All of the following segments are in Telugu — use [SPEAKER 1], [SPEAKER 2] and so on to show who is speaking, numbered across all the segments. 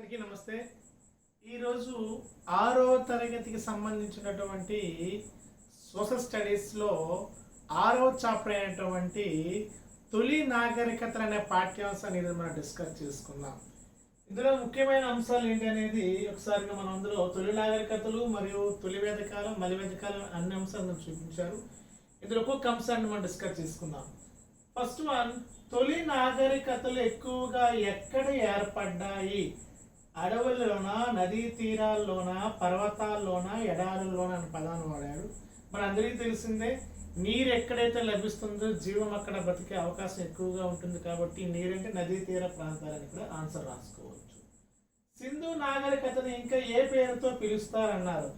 [SPEAKER 1] అందరికీ నమస్తే. ఈరోజు 6వ తరగతికి సంబంధించినటువంటి సోషల్ స్టడీస్లో 6వ చాప్టర్ అయినటువంటి తొలి నాగరికతలు అనే పాఠ్యాంశాన్ని ఈరోజు మనం డిస్కస్ చేసుకుందాం. ఇందులో ముఖ్యమైన అంశాలు ఏంటి అనేది ఒకసారిగా మనం అందులో తొలి నాగరికతలు మరియు తొలి వేదకాలం మలి వేదకాలం అన్ని అంశాలను చూపించారు. ఇందులో ఒక్కొక్క అంశాన్ని మనం డిస్కస్ చేసుకుందాం. ఫస్ట్ వన్, తొలి నాగరికతలు ఎక్కువగా ఎక్కడ ఏర్పడ్డాయి? అడవుల్లోన, నదీ తీరాల్లోన, పర్వతాల్లోన, ఎడారుల్లోన అని పదాన్ని వాడాడు. మన అందరికీ తెలిసిందే, నీరు ఎక్కడైతే లభిస్తుందో జీవం అక్కడ బతికే అవకాశం ఎక్కువగా ఉంటుంది. కాబట్టి నీరంటే నదీ తీర ప్రాంతాలని కూడా ఆన్సర్ రాసుకోవచ్చు. సింధు నాగరికతని ఇంకా ఏ పేరుతో పిలుస్తారన్నారు?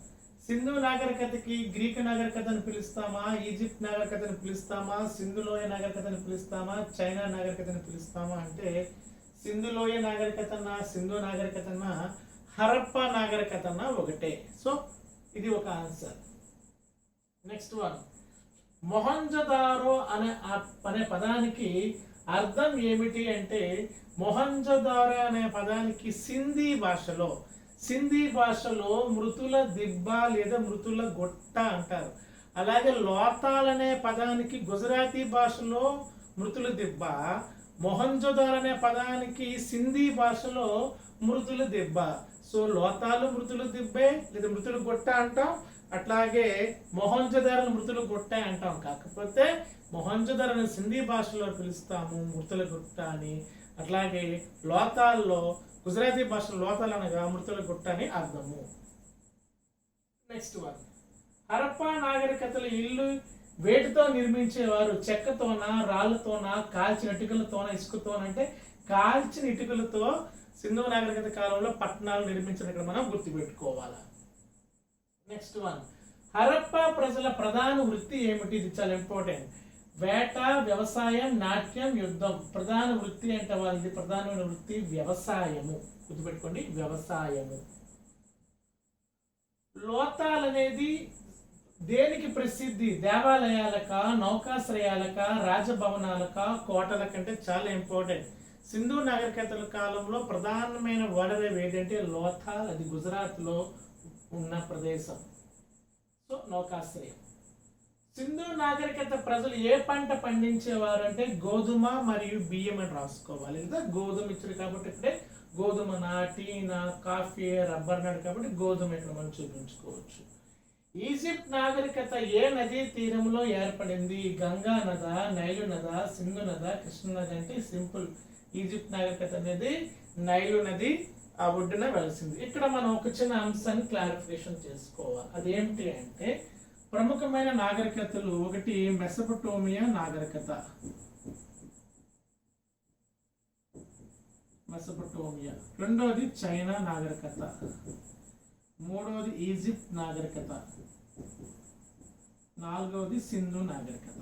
[SPEAKER 1] సింధు నాగరికతకి గ్రీకు నాగరికతను పిలుస్తామా, ఈజిప్ట్ నాగరికతను పిలుస్తామా, సింధులోయ నాగరికతను పిలుస్తామా, చైనా నాగరికతను పిలుస్తామా అంటే సింధులోయ నాగరికతన, సింధు నాగరికతన, హరప్ప నాగరికతన ఒకటే. సో ఇది ఒక ఆన్సర్. నెక్స్ట్ వన్, మొహంజదారో అనే పదానికి అర్థం ఏమిటి అంటే మొహంజదారో అనే పదానికి సింధీ భాషలో మృతుల దిబ్బ లేదా మృతుల గొట్ట అంటారు. అలాగే లోతాల్ అనే పదానికి గుజరాతీ భాషలో మృతుల దిబ్బ, మొహంజదారో అనే పదానికి సింధీ భాషలో మృతుల దిబ్బ. సో లోతాలు మృతుల దిబ్బే లేదా మృతుల గొట్ట అంటాం, అట్లాగే మొహంజదారో మృతుల గొట్ట అంటాం. కాకపోతే మొహంజదారో సింధీ భాషలో పిలుస్తాము మృతుల గుట్ట అని, అట్లాగే లోతాల్లో గుజరాతీ భాషలో లోతాలు అనగా మృతుల గుట్ట అని అర్థము. నెక్స్ట్ వన్, హరప్పా నాగరికతలు ఇల్లు వేటితో నిర్మించేవారు? చెక్కతోన, రాళ్లతోన, కాల్చిన ఇటుకలతోన, ఇసుకతోన అంటే కాల్చిన ఇటుకలతో సింధు నాగరికత కాలంలో పట్టణాలు నిర్మించినట్టు మనం గుర్తుపెట్టుకోవాలి. నెక్స్ట్ వన్, హరప్పా ప్రజల ప్రధాన వృత్తి ఏమిటి? ఇది చాలా ఇంపార్టెంట్. వేట, వ్యవసాయం, నాట్యం, యుద్ధం. ప్రధాన వృత్తి అంటే వాళ్ళది ప్రధానమైన వృత్తి వ్యవసాయము. గుర్తుపెట్టుకోండి, వ్యవసాయము. లోతాల్ అనేది దేనికి ప్రసిద్ధి? దేవాలయాలక, నౌకాశ్రయాలక, రాజభవనాలక, కోటల కంటే చాలా ఇంపార్టెంట్. సింధు నాగరికతల కాలంలో ప్రధానమైన వనరు ఏంటంటే లోతాల్, అది గుజరాత్లో ఉన్న ప్రదేశం. సో నౌకాశ్రయం. సింధు నాగరికత ప్రజలు ఏ పంట పండించేవారు అంటే గోధుమ మరియు బియ్యం అని రాసుకోవాలి. లేదా గోధుమ ఇచ్చారు కాబట్టి ఇక్కడే గోధుమనా, టీనా, కాఫీ, రబ్బర్ నాడు కాబట్టి గోధుమ ఇక్కడ మనం చూపించుకోవచ్చు. ఈజిప్ట్ నాగరికత ఏ నదీ తీరంలో ఏర్పడింది? గంగా నద, నైలు నద, సింధు నద, కృష్ణ నది అంటే సింపుల్. ఈజిప్ట్ నాగరికత అనేది నైలు నది ఆ ఒడ్డున వెలిసింది. ఇక్కడ మనం ఒక చిన్న అంశాన్ని క్లారిఫికేషన్ చేసుకోవాలి. అదేమిటి అంటే ప్రముఖమైన నాగరికతలు, ఒకటి మెసొపొటేమియా నాగరికత, మెసొపొటేమియా. రెండవది చైనా నాగరికత. మూడవది ఈజిప్ట్ నాగరికత. నాలుగవది సింధు నాగరికత.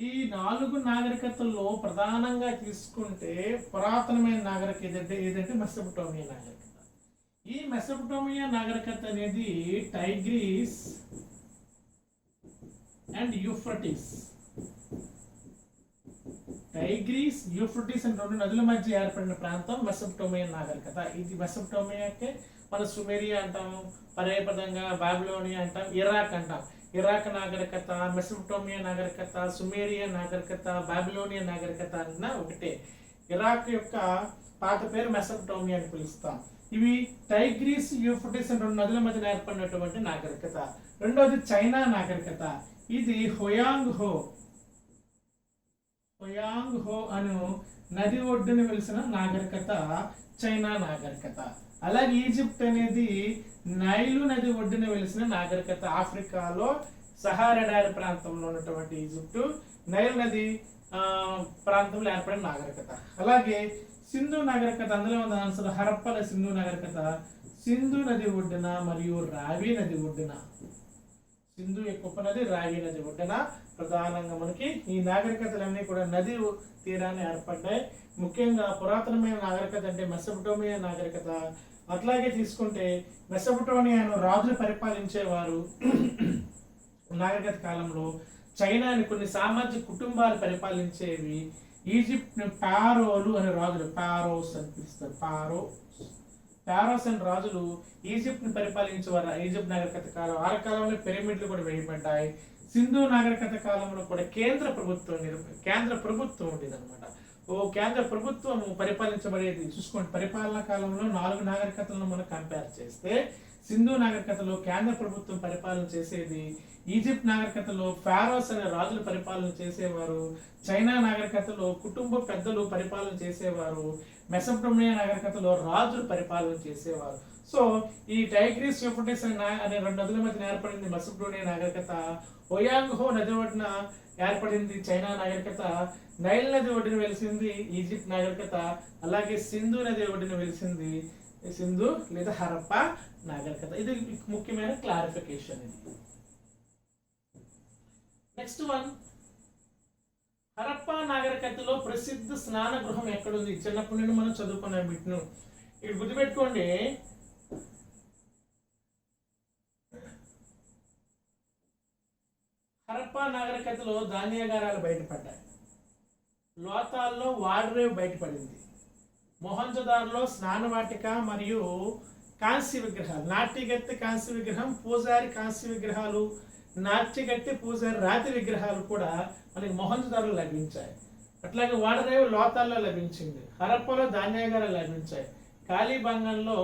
[SPEAKER 1] ఈ 4 నాగరికతల్లో ప్రధానంగా తీసుకుంటే పురాతనమైన నాగరికత ఏదంటే మెసొపొటేమియా నాగరికత. ఈ మెసొపొటేమియా నాగరికత అనేది టైగ్రీస్ అండ్ యూఫ్రటీస్ అని 2 నదుల మధ్య ఏర్పడిన ప్రాంతం మెసొపొటేమియా నాగరికత. ఇది మెసొపొటేమియాకే మన సుమేరియా అంటాము, పర్యాయపదంగా బాబిలోనియా అంటాం, ఇరాక్ అంటాం. ఇరాక్ నాగరికత, మెసొపొటేమియా నాగరికత, సుమేరియా నాగరికత, బాబిలోనియా నాగరికత అన్న ఒకటే. ఇరాక్ యొక్క పాత పేరు మెసొపొటేమియా అని పిలుస్తాం. ఇవి టైగ్రీస్, యూఫ్రటీస్ అని 2 నదుల మధ్య ఏర్పడినటువంటి నాగరికత. రెండవది చైనా నాగరికత. ఇది హోయాంగ్ హో అను నది ఒడ్డున వెలిసిన నాగరికత చైనా నాగరికత. అలాగే ఈజిప్ట్ అనేది నైలు నది ఒడ్డున వెలిసిన నాగరికత. ఆఫ్రికాలో సహారా ఎడారి ప్రాంతంలో ఉన్నటువంటి ఈజిప్టు నైలు నది ప్రాంతంలో ఏర్పడిన నాగరికత. అలాగే సింధు నాగరికత, అందులో ఉన్న ఆన్సర్ హరప్పల సింధు నాగరికత సింధు నది ఒడ్డున మరియు రావి నది ఒడ్డున, సింధు యొక్క ఉపనది రావి నది ఒడ్డున ప్రధానంగా మనకి ఈ నాగరికతలన్నీ కూడా నది తీరాన్ని ఏర్పడ్డాయి. ముఖ్యంగా పురాతనమైన నాగరికత అంటే మెసొపొటేమియా నాగరికత. అట్లాగే తీసుకుంటే మెసొపొటేమియాను రాజులు పరిపాలించేవారు నాగరికత కాలంలో. చైనాని కొన్ని సామాజిక కుటుంబాలు పరిపాలించేవి. ఈజిప్ట్ పారోలు అనే రాజులు, పారోస్ అని పిలుస్తారు, పారోస్ అనే రాజులు ఈజిప్ట్ని పరిపాలించేవారు. ఈజిప్ట్ నాగరికత కాలం, ఆ కాలంలో పిరమిడ్లు కూడా వేయబడ్డాయి. సింధు నాగరికత కాలంలో కూడా కేంద్ర ప్రభుత్వం ఉండేది అనమాట. కేంద్ర ప్రభుత్వం పరిపాలించబడేది. చూసుకోండి, పరిపాలనా కాలంలో 4 నాగరికతలను మనం కంపేర్ చేస్తే సింధు నాగరికతలో కేంద్ర ప్రభుత్వం పరిపాలన చేసేది. ఈజిప్ట్ నాగరికతలో ఫారోస్ అనే రాజులు పరిపాలన చేసేవారు. చైనా నాగరికతలో కుటుంబ పెద్దలు పరిపాలన చేసేవారు. మెసొపొటేమియా నాగరికతలో రాజులు పరిపాలన చేసేవారు. సో ఈ టైగ్రిస్ యూఫ్రటీస్ అనే 2 నదుల మధ్య ఏర్పడింది మెసొపొటేమియా నాగరికత. ఓయాంగ్హో నది ఒడ్డున ఏర్పడింది చైనా నాగరికత. నైల్ నది ఒడ్డున వెలిసింది ఈజిప్ట్ నాగరికత. అలాగే సింధు నది ఒడ్డున వెలిసింది సింధు లేదా హరప్పా నాగరికత. ఇది ముఖ్యమైన క్లారిఫికేషన్. ఇది నెక్స్ట్ వన్, హరప్పా నాగరికతలో ప్రసిద్ధ స్నాన గృహం ఎక్కడుంది? చిన్నప్పటి నుండి మనం చదువుకున్నాం వీటిను. ఇక్కడ గుర్తుపెట్టుకోండి, హరప్పా నాగరికతలో ధాన్యాగారాలు బయటపడ్డాయి. లోతాల్లో వాడ్రేవ్ బయటపడింది. మొహంజదార్లో స్నానవాటిక మరియు కాంస్య విగ్రహాలు, నాట్యగత్తె కాంస్య విగ్రహం, పూజారి కాంస్య విగ్రహాలు, నాట్యగత్తె పూజారి రాతి విగ్రహాలు కూడా మనకి మొహంజదార్లో లభించాయి. అట్లాగే వాడరేవు లోతాల్లో లభించింది. హరప్పలో ధాన్యాగారాలు లభించాయి. కాళీబంగంలో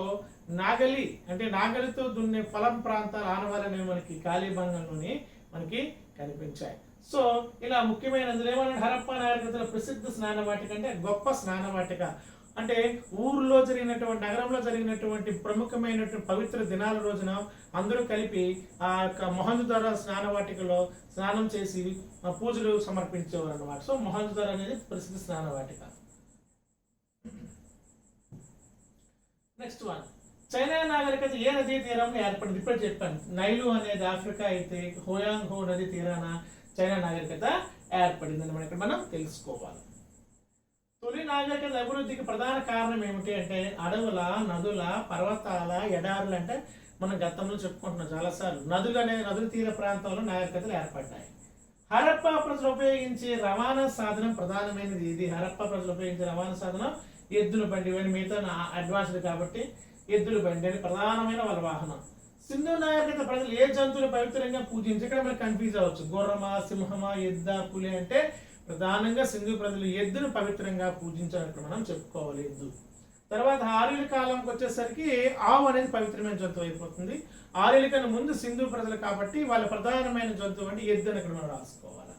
[SPEAKER 1] నాగలి అంటే నాగలితో దున్నే పొలం ప్రాంతాల ఆనవాలనేవి మనకి కాళీబంగంలోని మనకి కనిపించాయి. సో ఇలా ముఖ్యమైన అందులో ఏమన్నా హరప్పా నాగరికతలో ప్రసిద్ధ స్నానవాటిక అంటే గొప్ప స్నానవాటిక అంటే ఊర్లో జరిగినటువంటి, నగరంలో జరిగినటువంటి ప్రముఖమైనటువంటి పవిత్ర దినాల రోజున అందరూ కలిపి ఆ యొక్క మొహంజదారో స్నానవాటికలో స్నానం చేసి పూజలు సమర్పించేవారు అన్నమాట. సో మొహంజదారో అనేది ప్రసిద్ధ స్నానవాటిక. నెక్స్ట్ వన్, చైనా నాగరికత ఏ నదీ తీరంలో ఏర్పడింది? ఇప్పుడు చెప్పాను, నైలు అనేది ఆఫ్రికా అయితే హోయాంగ్హో నది తీరాన చైనా నాగరికత ఏర్పడిందని మనం తెలుసుకోవాలి. తొలి నాగరికత అభివృద్ధికి ప్రధాన కారణం ఏమిటి అంటే అడవుల, నదుల, పర్వతాల, ఎడారులు. అంటే మనం గతంలో చెప్పుకుంటున్నాం చాలాసార్లు, నదుల తీర ప్రాంతంలో నాగరికతలు ఏర్పడ్డాయి. హరప్పా ప్రజలు ఉపయోగించే రవాణా సాధనం ప్రధానమైనది ఇది. హరప్పా ప్రజలు ఉపయోగించే రవాణా సాధనం ఎద్దుల బండి. ఇవన్నీ మిగతా అడ్వాన్స్డ్ కాబట్టి ఎద్దుల బండి అని ప్రధానమైన వాళ్ళ వాహనం. సింధు నాగరికత ప్రజలు ఏ జంతువులు పవిత్రంగా పూజించి, ఇక్కడ మనకు కన్ఫ్యూజ్ అవ్వచ్చు, గుర్రమా, సింహమా, ఎద్ద, పులి అంటే ప్రధానంగా సింధు ప్రజలు ఎద్దును పవిత్రంగా పూజించినట్టు మనం చెప్పుకోవాలి. ఎద్దు తర్వాత ఆర్యుల కాలంకి వచ్చేసరికి ఆవు అనేది పవిత్రమైన జంతువు అయిపోతుంది. ఆర్యుల కన్నా ముందు సింధు ప్రజలు కాబట్టి వాళ్ళ ప్రధానమైన జంతువు అంటే ఎద్దు అని ఇక్కడ మనం రాసుకోవాలి.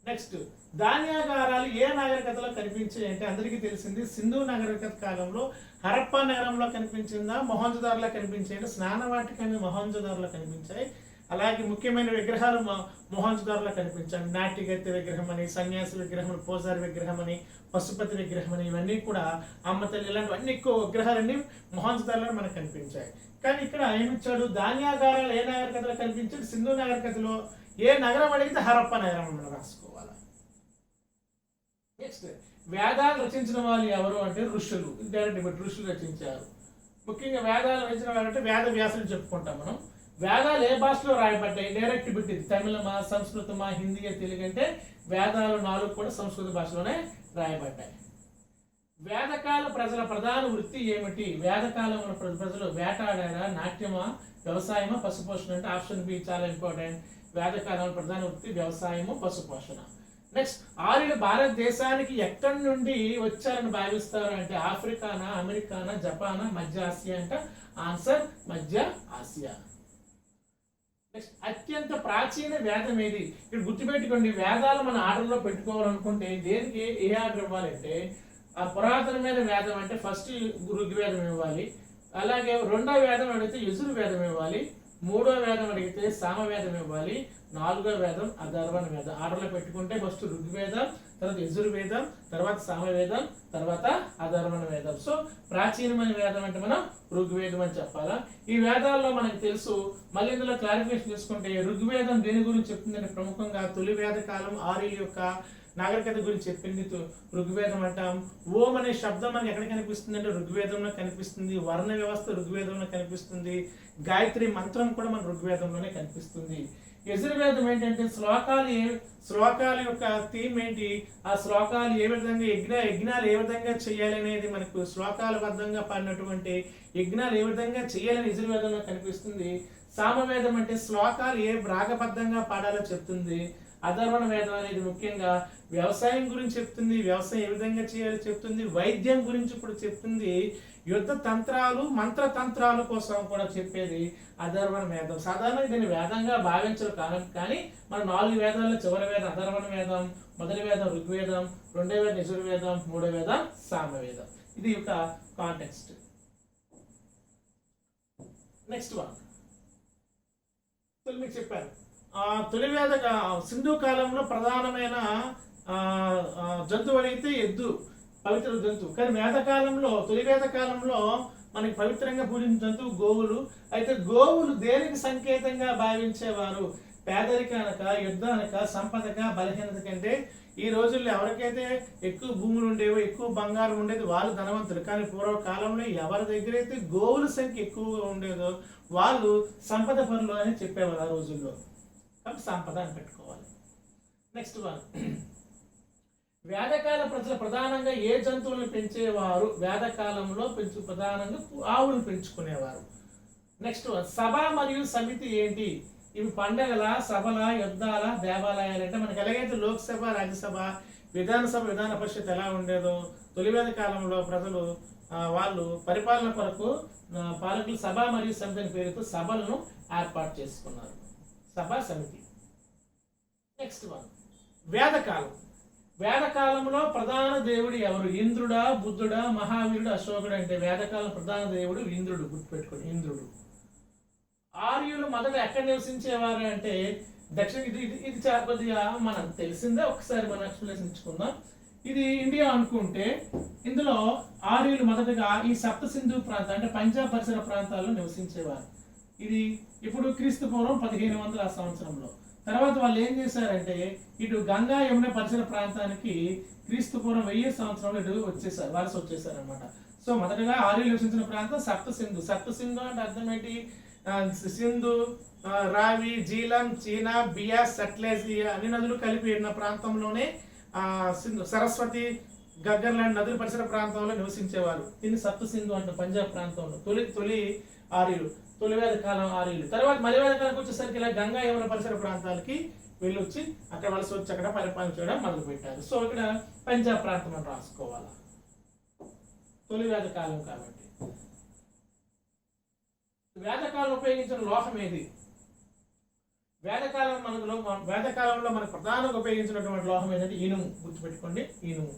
[SPEAKER 1] నెక్స్ట్, ధాన్యాగారాలు ఏ నాగరికతలో కనిపించాయి అంటే అందరికీ తెలిసింది సింధు నాగరికత కాలంలో హరప్పా నగరంలో కనిపించిందా, మొహంజదార్లో కనిపించాయి. స్నానవాటిక అనేది మొహంజదార్లో కనిపించాయి. అలాగే ముఖ్యమైన విగ్రహాలు మొహంజదార్లో కనిపించాయి. నాట్యగత్తె విగ్రహం అని, సన్యాసి విగ్రహం, పూజారి విగ్రహం అని, పశుపతి విగ్రహం అని, ఇవన్నీ కూడా అమ్మ తల్లి ఇలాంటివన్నీ ఎక్కువ విగ్రహాలన్నీ మొహంజదార్లో మనకు కనిపించాయి. కానీ ఇక్కడ ఏమిచ్చాడు, ధాన్యాగారాలు ఏ నాగరికతలో కనిపించాడు? సింధు నాగరికతలో. ఏ నగరం అడిగితే హరప్పా నగరం మనం రాసుకోవాలి. నెక్స్ట్, వేదాలు రచించిన వాళ్ళు ఎవరు అంటే ఋషులు. డైరెక్ట్ ఋషులు రచించారు. ముఖ్యంగా వేదాలు రచించిన వాళ్ళు అంటే వేద వ్యాసులు చెప్పుకుంటాం మనం. వేదాలు ఏ భాషలో రాయబడ్డాయి? డైరెక్ట్ బిట్టింది. తమిళమా, సంస్కృతమా, హిందీయా, తెలుగు అంటే వేదాలు 4 కూడా సంస్కృత భాషలోనే రాయబడ్డాయి. వేదకాల ప్రజల ప్రధాన వృత్తి ఏమిటి? వేదకాలంలో ప్రజలు వేటాడారా, నాట్యమా, వ్యవసాయమా, పశుపోషణ? అంటే ఆప్షన్ బి చాలా ఇంపార్టెంట్. వేదకాలంలో ప్రధాన వృత్తి వ్యవసాయము, పశుపోషణ. నెక్స్ట్, ఆర్యులు భారతదేశానికి ఎక్కడి నుండి వచ్చారని భావిస్తారు అంటే ఆఫ్రికానా, అమెరికానా, జపానా, మధ్య ఆసియా? అంటే ఆన్సర్ మధ్య ఆసియా. నెక్స్ట్, అత్యంత ప్రాచీన వేదం ఏది? ఇక్కడ గుర్తుపెట్టుకోండి, వేదాలు మన ఆర్డర్లో పెట్టుకోవాలనుకుంటే దేనికి ఏ ఆర్డర్ ఇవ్వాలంటే ఆ పురాతనమైన వేదం అంటే ఫస్ట్ ఋగ్వేదం ఇవ్వాలి. అలాగే 2వ వేదం అడిగితే యజుర్వేదం ఇవ్వాలి. 3వ వేదం అడిగితే సామవేదం ఇవ్వాలి. 4వ వేదం అథర్వణ వేదం. ఆర్డర్లో పెట్టుకుంటే ఫస్ట్ ఋగ్వేదం, తర్వాత యజుర్వేదం, తర్వాత సామవేదం, తర్వాత అథర్వణ వేదం. సో ప్రాచీనమైన వేదం అంటే మనం ఋగ్వేదం అని చెప్పాలా. ఈ వేదాల్లో మనకు తెలుసు. మళ్ళీ ఇందులో క్లారిఫికేషన్ చేసుకుంటే ఋగ్వేదం దేని గురించి చెప్తుందంటే ప్రముఖంగా తొలి వేద కాలం ఆర్యుల యొక్క నాగరికత గురించి చెప్పింది ఋగ్వేదం అంటాం. ఓం అనే శబ్దం మనకి ఎక్కడ కనిపిస్తుంది అంటే ఋగ్వేదంలో కనిపిస్తుంది. వర్ణ వ్యవస్థ ఋగ్వేదంలో కనిపిస్తుంది. గాయత్రి మంత్రం కూడా మన ఋగ్వేదంలోనే కనిపిస్తుంది. యజుర్వేదం ఏంటంటే శ్లోకాల యొక్క థీమ్ ఏంటి, ఆ శ్లోకాలు ఏ విధంగా యజ్ఞాలు ఏ విధంగా చేయాలి అనేది మనకు శ్లోకాల బద్ధంగా పాడినటువంటి యజ్ఞాలు ఏ విధంగా చేయాలని యజుర్వేదంలో కనిపిస్తుంది. సామవేదం అంటే శ్లోకాలు ఏ రాగబద్ధంగా పాడాలో చెప్తుంది. అధర్వణ వేదం అనేది ముఖ్యంగా వ్యవసాయం గురించి చెప్తుంది, వ్యవసాయం ఏ విధంగా చేయాలో చెప్తుంది, వైద్యం గురించి కూడా చెప్తుంది, యుద్ధ తంత్రాలు మంత్రతంత్రాల కోసం కూడా చెప్పేది అధర్వణ వేదం. సాధారణంగా దీన్ని వేదంగా భావించరు కానీ మన 4 వేదాల్లో చివరి వేదం అధర్వణ వేదం, మొదటి వేదం ఋగ్వేదం, రెండో వేదం యజుర్వేదం, మూడో వేదం సామవేదం. ఇది ఒక కాంటెక్స్ట్. నెక్స్ట్ వన్ మీకు చెప్పారు, తొలి సింధు కాలంలో ప్రధానమైన జంతువు అడిగితే ఎద్దు, పవిత్ర జంతువు. కానీ వేదకాలంలో తొలి వేదకాలంలో మనకి పవిత్రంగా పూజించిన జంతువు గోవులు. అయితే గోవులు దేనికి సంకేతంగా భావించేవారు? పేదరికానక, యుద్ధానక, సంపదక, బలహీనత కంటే. ఈ రోజుల్లో ఎవరికైతే ఎక్కువ భూములు ఉండేవో, ఎక్కువ బంగారం ఉండేది వాళ్ళు ధనవంతులు. కానీ పూర్వకాలంలో ఎవరి దగ్గర అయితే గోవుల సంఖ్య ఎక్కువగా ఉండేదో వాళ్ళు సంపద పరులు అని చెప్పేవారు ఆ రోజుల్లో. కాబట్టి సంపద అని పెట్టుకోవాలి. నెక్స్ట్ వన్, వేదకాల ప్రజలు ప్రధానంగా ఏ జంతువులను పెంచేవారు? వేదకాలంలో ప్రధానంగా ఆవులను పెంచుకునేవారు. నెక్స్ట్ వన్, సభ మరియు సమితి ఏంటి? ఇవి పండగల, సభల, యుద్ధాల, దేవాలయాలు. అంటే మనకి ఎలాగైతే లోక్సభ, రాజ్యసభ, విధానసభ, విధాన పరిషత్ ఎలా ఉండేదో తొలి వేద కాలంలో ప్రజలు వాళ్ళు పరిపాలన కొరకు పాలకులు సభ మరియు సమితి అని పేరుతో సభలను ఏర్పాటు చేసుకున్నారు. సభ, సమితి. Next one, వేదకాలం. వేదకాలంలో ప్రధాన దేవుడు ఎవరు? ఇంద్రుడా, బుద్ధుడా, మహావీరుడు, అశోకుడు? అంటే వేదకాలం ప్రధాన దేవుడు ఇంద్రుడు. గుర్తుపెట్టుకోండి, ఇంద్రుడు. ఆర్యులు మొదట ఎక్కడ నివసించేవారు అంటే దక్షిణ. ఇది చాలా కొద్దిగా మనకు తెలిసిందే, ఒకసారి మనం ఎక్స్ప్లెనేషన్ ఇచ్చుకుందాం. ఇది ఇండియా అనుకుంటే ఇందులో ఆర్యులు మొదటగా ఈ సప్త సింధు ప్రాంతం అంటే పంజాబ్ పరిసర ప్రాంతాల్లో నివసించేవారు. ఇది ఇప్పుడు క్రీస్తు పూర్వం 1500 సంవత్సరంలో. తర్వాత వాళ్ళు ఏం చేశారంటే ఇటు గంగా యమున పరిసర ప్రాంతానికి క్రీస్తు పూర్వం 1000 సంవత్సరంలో ఇటు వలస వచ్చేసారు అనమాట. సో మొదటగా ఆర్యులు నివసించిన ప్రాంతం సప్త సింధు. సప్త సింధు అంటే అర్థం ఏంటి? సింధు, రావి, జీలం, చీనా, బియాస్, సట్లెజ్ అన్ని నదులు కలిపి ఉన్న ప్రాంతంలోనే సింధు, సరస్వతి, గగ్గర్ లాంటి నదుల పరిసర ప్రాంతంలో నివసించేవారు. దీన్ని సప్త సింధు అంటే పంజాబ్ ప్రాంతంలో తొలి ఆర్యులు, తొలి వేద కాలం ఆర్యులు. తర్వాత మలి వేద కాలంకి వచ్చేసరికి ఇలా గంగా యమున పరిసర ప్రాంతాలకి వీళ్ళు వచ్చి అక్కడ వలస వచ్చి అక్కడ పరిపాలన చేయడం మొదలు పెట్టారు. సో ఇక్కడ పంజాబ్ ప్రాంతం అని రాసుకోవాలి, తొలి వేద కాలం కాబట్టి. వేదకాలం ఉపయోగించిన లోహం ఏది? వేదకాలంలో మనకు ప్రధానంగా ఉపయోగించినటువంటి లోహం ఏంటంటే ఇనుము. గుర్తుపెట్టుకోండి, ఇనుము.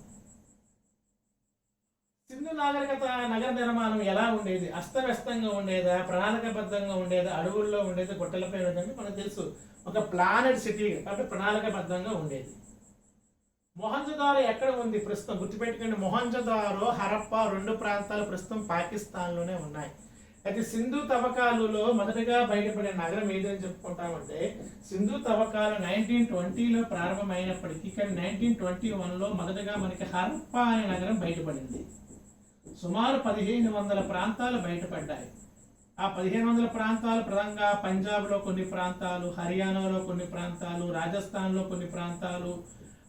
[SPEAKER 1] సింధు నాగరికత నగర నిర్మాణం ఎలా ఉండేది? అస్తవ్యస్తంగా ఉండేదా, ప్రణాళికాబద్ధంగా ఉండేదా, అడవుల్లో ఉండేది, గుట్టలపై ఉండేది? మనకు తెలుసు, ఒక ప్లానెడ్ సిటీ కాబట్టి ప్రణాళికాబద్ధంగా ఉండేది. మొహంజదారో ఎక్కడ ఉంది ప్రస్తుతం? గుర్తుపెట్టుకోండి, మొహంజదారో, హరప్ప 2 ప్రాంతాలు ప్రస్తుతం పాకిస్తాన్లోనే ఉన్నాయి. అయితే సింధు తవ్వకాలలో మొదటగా బయటపడే నగరం ఏదని చెప్పుకుంటామంటే సింధు తవ్వకాలు 1920లో ప్రారంభమైనప్పటికీ కానీ 1921లో మొదటగా మనకి హరప్ప అనే నగరం బయటపడింది. సుమారు 1500 ప్రాంతాలు బయటపడ్డాయి. ఆ 1500 ప్రాంతాలు ప్రధానంగా పంజాబ్లో కొన్ని ప్రాంతాలు, హర్యానాలో కొన్ని ప్రాంతాలు, రాజస్థాన్లో కొన్ని ప్రాంతాలు,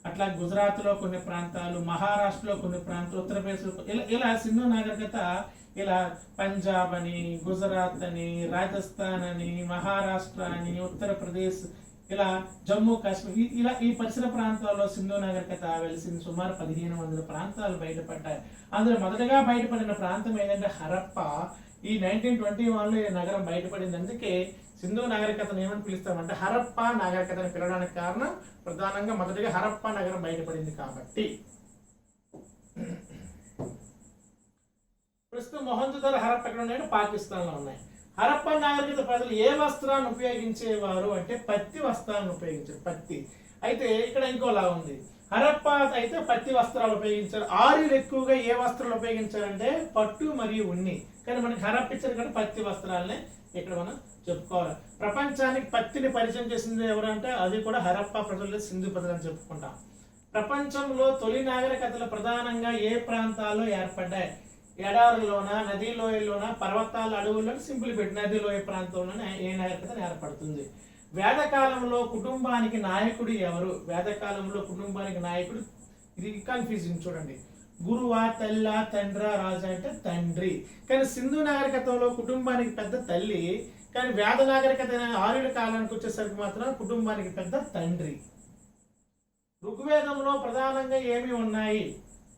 [SPEAKER 1] అట్లా గుజరాత్లో కొన్ని ప్రాంతాలు, మహారాష్ట్రలో కొన్ని ప్రాంతాలు, ఉత్తరప్రదేశ్లో ఇలా సింధు నాగరికత ఇలా పంజాబ్ అని, గుజరాత్ అని, రాజస్థాన్ అని, మహారాష్ట్ర అని, ఉత్తరప్రదేశ్, ఇలా జమ్మూ కాశ్మీర్, ఇలా ఈ పరిసర ప్రాంతాల్లో సింధు నాగరికత వెలిసింది. సుమారు 1500 ప్రాంతాలు బయటపడ్డాయి. అందులో మొదటగా బయటపడిన ప్రాంతం ఏదంటే హరప్ప. ఈ 1921లో ఈ నగరం బయటపడింది. అందుకే సింధు నాగరికతను ఏమని పిలుస్తామంటే హరప్ప నాగరికతను పిలవడానికి కారణం ప్రధానంగా మొదటిగా హరప్ప నగరం బయటపడింది కాబట్టి. ప్రస్తుతం మొహంజదారో, హరప్ప ఎక్కడ ఉన్నాయంటే పాకిస్తాన్లో ఉన్నాయి. హరప్ప నాగరికత ప్రజలు ఏ వస్త్రాన్ని ఉపయోగించేవారు అంటే పత్తి వస్త్రాలను ఉపయోగించారు. పత్తి. అయితే ఇక్కడ ఇంకోలా ఉంది, హరప్ప అయితే పత్తి వస్త్రాలు ఉపయోగించారు. ఆర్యులు ఎక్కువగా ఏ వస్త్రాలు ఉపయోగించారంటే పట్టు మరియు ఉన్ని. కానీ మనకి హరప్ప ఇచ్చారు కాబట్టి పత్తి వస్త్రాలనే ఇక్కడ మనం చెప్పుకోవాలి. ప్రపంచానికి పత్తిని పరిచయం చేసింది ఎవరంటే అది కూడా హరప్ప ప్రజలు, సింధు ప్రజలు అని చెప్పుకుంటాం. ప్రపంచంలో తొలి నాగరికతలు ప్రధానంగా ఏ ప్రాంతాల్లో ఏర్పడ్డాయి? ఎడారుల్లోన, నదీ లోయల్లోన, పర్వతాల అడవుల్లోన, సింపుల్ పెట్టి నదీ లోయ ప్రాంతంలోనే ఏ నాగరికత ఏర్పడుతుంది. వేదకాలంలో కుటుంబానికి నాయకుడు ఎవరు? వేదకాలంలో కుటుంబానికి నాయకుడు, ఇది కన్ఫ్యూజింగ్ చూడండి. గురువా, తల్లా, తండ్రా, రాజా అంటే తండ్రి. కానీ సింధు నాగరికతలో కుటుంబానికి పెద్ద తల్లి, కానీ వేద నాగరికత ఆర్యుల కాలానికి వచ్చేసరికి మాత్రం కుటుంబానికి పెద్ద తండ్రి. ఋగ్వేదంలో ప్రధానంగా ఏమి ఉన్నాయి?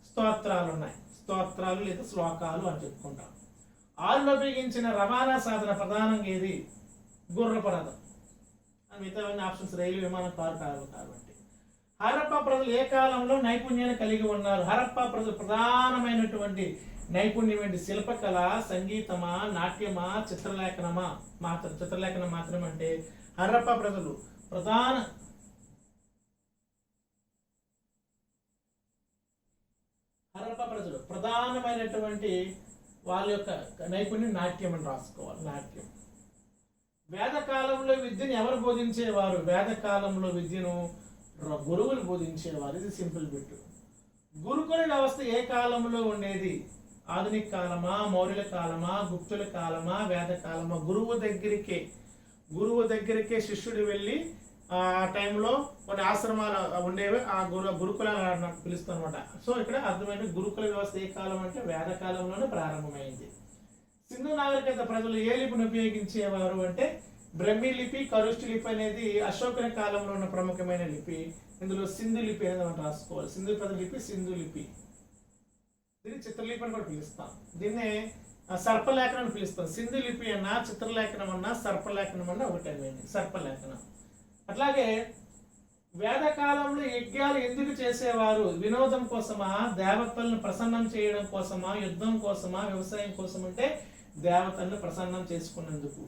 [SPEAKER 1] స్తోత్రాలు ఉన్నాయి. స్తోత్రాలు లేదా శ్లోకాలు అని చెప్పుకుంటాం. ఆరులో ఉపయోగించిన రవాణా సాధన ప్రధానంగా ఏది? గుర్రపు రథం. మిగతా ఆప్షన్స్ రైలు, విమానం, కారు కాబట్టి. హరప్ప ప్రజలు ఏ కాలంలో నైపుణ్యాన్ని కలిగి ఉన్నారు? హరప్ప ప్రజలు ప్రధానమైనటువంటి నైపుణ్యం ఏంటి? శిల్పకళ, సంగీతమా, నాట్యమా, చిత్రలేఖనమా? చిత్రలేఖనం మాత్రం అంటే హరప్ప ప్రజలు ప్రధానమైనటువంటి వాళ్ళ యొక్క నైపుణ్యం నాట్యం అని రాసుకోవాలి. నాట్యం. వేదకాలంలో విద్యను ఎవరు బోధించేవారు? వేదకాలంలో విద్యను గురువులు బోధించేవారు. ఇది సింపుల్ బిట్. గురుకుల వ్యవస్థ ఏ కాలంలో ఉండేది? ఆధునిక కాలమా, మౌర్యుల కాలమా, గుప్తుల కాలమా, వేద కాలమా? గురువు దగ్గరికే శిష్యుడు వెళ్ళి ఆ టైంలో కొన్ని ఆశ్రమాలు ఉండేవి, ఆ గురుకులాలు పిలుస్తాం అనమాట. సో ఇక్కడ అర్థమైన గురుకుల వ్యవస్థ ఏ కాలం అంటే వేద కాలంలోనే ప్రారంభమైంది. సింధు నాగరికత ప్రజలు ఏ లిపిని ఉపయోగించేవారు అంటే బ్రహ్మీ లిపి, కరుష్టి లిపి అనేది అశోకుని కాలంలో ఉన్న ప్రముఖమైన లిపి. ఇందులో సింధు లిపి అనేది మనం రాసుకోవాలి. సింధు పద లిపి, సింధు లిపి. దీన్ని చిత్రలిపి అని కూడా పిలుస్తాం. దీన్నే సర్పలేఖనం అని పిలుస్తాం. సింధు లిపి అన్నా, చిత్రలేఖనం అన్నా, సర్పలేఖనం అన్నా ఒకటే. సర్పలేఖనం. అట్లాగే వేదకాలంలో యజ్ఞాలు ఎందుకు చేసేవారు? వినోదం కోసమా, దేవతలను ప్రసన్నం చేయడం కోసమా, యుద్ధం కోసమా, వ్యవసాయం కోసం? అంటే దేవతలను ప్రసన్నం చేసుకున్నందుకు.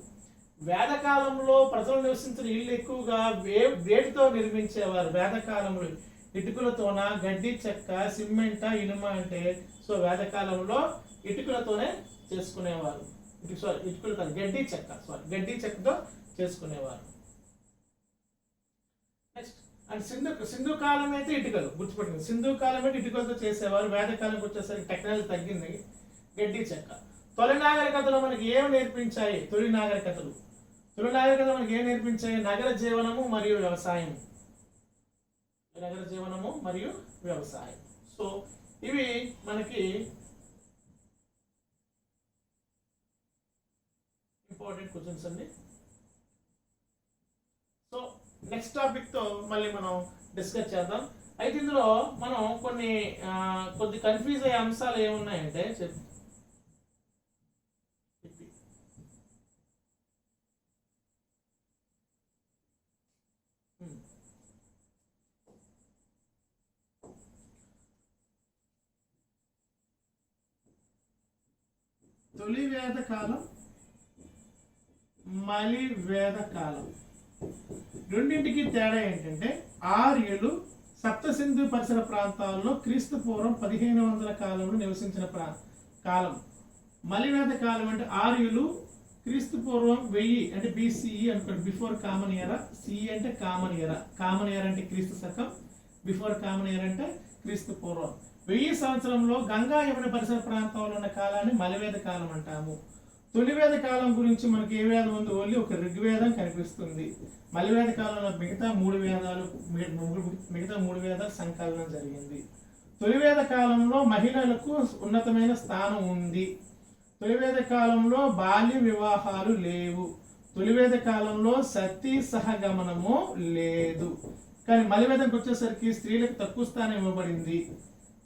[SPEAKER 1] వేదకాలంలో ప్రజలు నివసించిన ఇల్లు ఎక్కువగా వేటితో నిర్మించేవారు? వేదకాలంలో ఇటుకలతోన, గడ్డి చెక్క, సిమెంట, ఇనుమ? అంటే సో వేదకాలంలో ఇటుకలతోనే చేసుకునేవారు. ఇటుకలు కాదు, గడ్డి చెక్కతో చేసుకునేవారు. నెక్స్ట్ అండ్ సింధు కాలం అయితే ఇటుకలు, గుర్తుపెట్టుకుంది. సింధు కాలం అయితే ఇటుకలతో చేసేవారు. వేదకాలంకి వచ్చేసరికి టెక్నాలజీ తగ్గింది, గడ్డి చెక్క. తొలి నాగరికతలు మనకి ఏమి నేర్పించాయి? తొలి నాగరికతలు మనకి ఏం నేర్పించాయి? నగర జీవనము మరియు వ్యవసాయం. సో ఇవి మనకి ఇంపార్టెంట్ క్వశ్చన్స్ అండి. సో నెక్స్ట్ టాపిక్ తో మళ్ళీ మనం డిస్కస్ చేద్దాం. అయితే ఇందులో మనం కొద్ది కన్ఫ్యూజ్ అయ్యే అంశాలు ఏమున్నాయంటే తొలి వేద కాలం, మలి వేద కాలం, రెండింటికి తేడా ఏంటంటే ఆర్యులు సప్త సింధు పరిసర ప్రాంతాల్లో క్రీస్తు పూర్వం 1500 కాలంలో నివసించిన కాలం. మలివేద కాలం అంటే ఆర్యులు క్రీస్తు పూర్వం 1000 అంటే BCE అనుకోండి, బిఫోర్ కామన్ ఎరా. సిఈ అంటే కామన్ ఎరా అంటే క్రీస్తు శకం, బిఫోర్ కామన్ ఎరా అంటే క్రీస్తు పూర్వం 1000 సంవత్సరంలో గంగా యమున పరిసర ప్రాంతంలో ఉన్న కాలాన్ని మలివేద కాలం అంటాము. తొలివేద కాలం గురించి మనకి ఏ వేదం ఉంది? ఓన్లీ ఒక ఋగ్వేదం కనిపిస్తుంది. మలివేద కాలంలో మిగతా మూడు వేదాలు సంకలనం జరిగింది. తొలివేద కాలంలో మహిళలకు ఉన్నతమైన స్థానం ఉంది. తొలివేద కాలంలో బాల్య వివాహాలు లేవు. తొలివేద కాలంలో సతీ సహగమనము లేదు. కానీ మలివేదంకి వచ్చేసరికి స్త్రీలకు తక్కువ స్థానం ఇవ్వబడింది.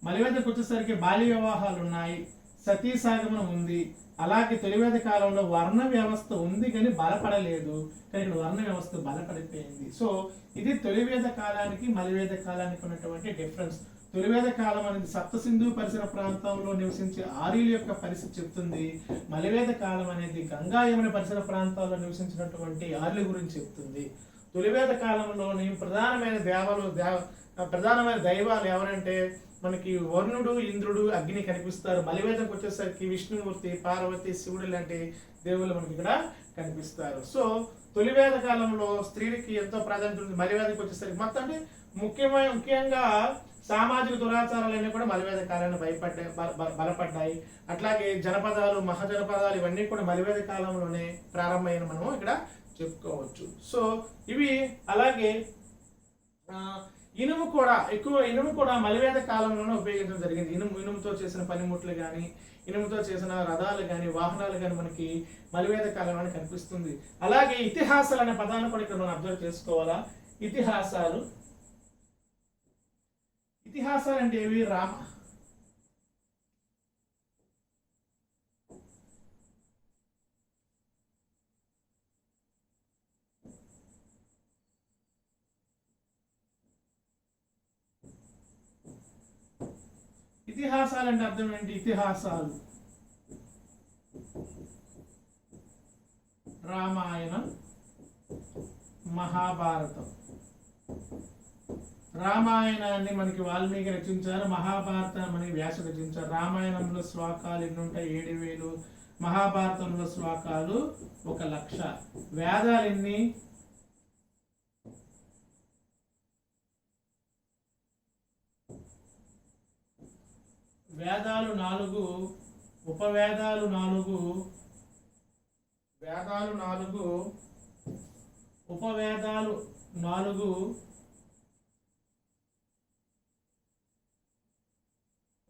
[SPEAKER 1] మలివేదకు వచ్చేసరికి బాల్య వివాహాలు ఉన్నాయి, సతీ సహగమనం ఉంది. అలాగే తొలివేద కాలంలో వర్ణ వ్యవస్థ ఉంది కానీ బలపడలేదు, కానీ ఇక్కడ వర్ణ వ్యవస్థ బలపడిపోయింది. సో ఇది తొలివేద కాలానికి మలివేద కాలానికి ఉన్నటువంటి డిఫరెన్స్. తొలివేద కాలం అనేది సప్త సింధు పరిసర ప్రాంతంలో నివసించే ఆర్యుల యొక్క పరిస్థితి చెప్తుంది. మలివేద కాలం అనేది గంగా యమున పరిసర ప్రాంతాల్లో నివసించినటువంటి ఆర్యుల గురించి చెప్తుంది. తొలివేద కాలంలోని ప్రధానమైన దైవాలు ఎవరంటే మనకి వరుణుడు, ఇంద్రుడు, అగ్ని కనిపిస్తారు. మలివేదకు వచ్చేసరికి విష్ణుమూర్తి, పార్వతి, శివుడు లాంటి దేవుళ్ళు మనకి ఇక్కడ కనిపిస్తారు. సో తొలివేద కాలంలో స్త్రీలకి ఎంతో ప్రాధాన్యత ఉంది. మలివేదకు వచ్చేసరికి మొత్తం అంటే ముఖ్యంగా సామాజిక దురాచారాలన్నీ కూడా మలివేద కాలాన్ని బలపడ్డాయి. అట్లాగే జనపదాలు, మహాజనపదాలు ఇవన్నీ కూడా మలివేద కాలంలోనే ప్రారంభమైన మనం ఇక్కడ చెప్పుకోవచ్చు. సో ఇవి అలాగే ఇనుము కూడా మలివేద కాలంలోనే ఉపయోగించడం జరిగింది. ఇనుముతో చేసిన పనిముట్లు కానీ, ఇనుముతో చేసిన రథాలు కానీ, వాహనాలు కానీ మనకి మలివేద కాలంలోనే కనిపిస్తుంది. అలాగే ఇతిహాసాలు అనే పదాన్ని కూడా ఇక్కడ మనం అబ్జర్వ్ చేసుకోవాలా. ఇతిహాసాలు అంటే ఏవి? ఇతిహాసాలు అంటే అర్థం ఏంటి? ఇతిహాసాలు రామాయణం, మహాభారతం. రామాయణాన్ని మనకి వాల్మీకి రచించారు, మహాభారతాన్ని మనకి వ్యాస రచించారు. రామాయణంలో శ్లోకాలు ఎన్ని ఉంటాయి? 7000. మహాభారతంలో శ్లోకాలు 1,00,000. వేదాలు ఎన్ని? వేదాలు 4, ఉపవేదాలు 4, వేదాలు 4, ఉపవేదాలు 4,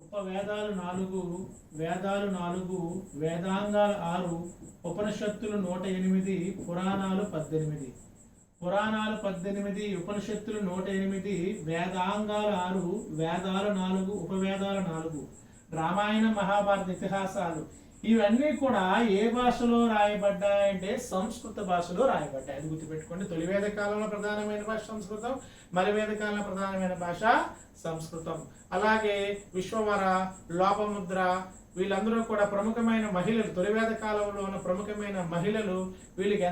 [SPEAKER 1] ఉపవేదాలు 4, వేదాలు 4, వేదాంగాలు 6, ఉపనిషత్తులు 108, పురాణాలు 18. పురాణాలు 18, ఉపనిషత్తులు 108, వేదాంగాలు 6, వేదాలు 4, ఉపవేదాలు 4. రామాయణ మహాభారత ఇతిహాసాలు ఇవన్నీ కూడా ఏ భాషలో రాయబడ్డాయంటే సంస్కృత భాషలో రాయబడ్డాయి. అది గుర్తుపెట్టుకోండి. తొలి వేద కాలంలో ప్రధానమైన భాష సంస్కృతం, మలివేద కాలంలో ప్రధానమైన భాష సంస్కృతం. అలాగే విశ్వవర, లోపముద్ర వీళ్ళందరూ కూడా ప్రముఖమైన మహిళలు. తొలివేద కాలంలో ఉన్న ప్రముఖమైన మహిళలు. వీళ్ళకి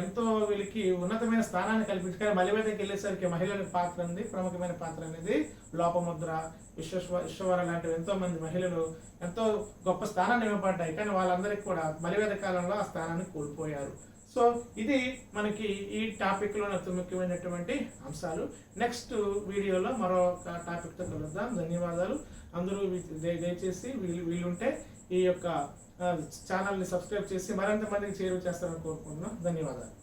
[SPEAKER 1] ఎంతో వీళ్ళకి ఉన్నతమైన స్థానాన్ని కల్పించారు. మలివేదకి వెళ్ళేసరికి మహిళల పాత్ర ఉంది, ప్రముఖమైన పాత్ర అనేది లోపముద్ర, విశ్వవర లాంటి ఎంతో మంది మహిళలు ఎంతో గొప్ప స్థానాన్ని ఇవ్వబడ్డాయి. కానీ వాళ్ళందరికీ కూడా మలివేద కాలంలో ఆ స్థానాన్ని కోల్పోయారు. సో ఇది మనకి ఈ టాపిక్లో అతి ముఖ్యమైనటువంటి అంశాలు. నెక్స్ట్ వీడియోలో మరో టాపిక్తో కలుద్దాం. ధన్యవాదాలు. అందరూ దయచేసి వీలుంటే ఈ యొక్క ఛానల్ని సబ్స్క్రైబ్ చేసి మరింత మందికి చేరువ చేస్తారని కోరుకుంటున్నాం. ధన్యవాదాలు.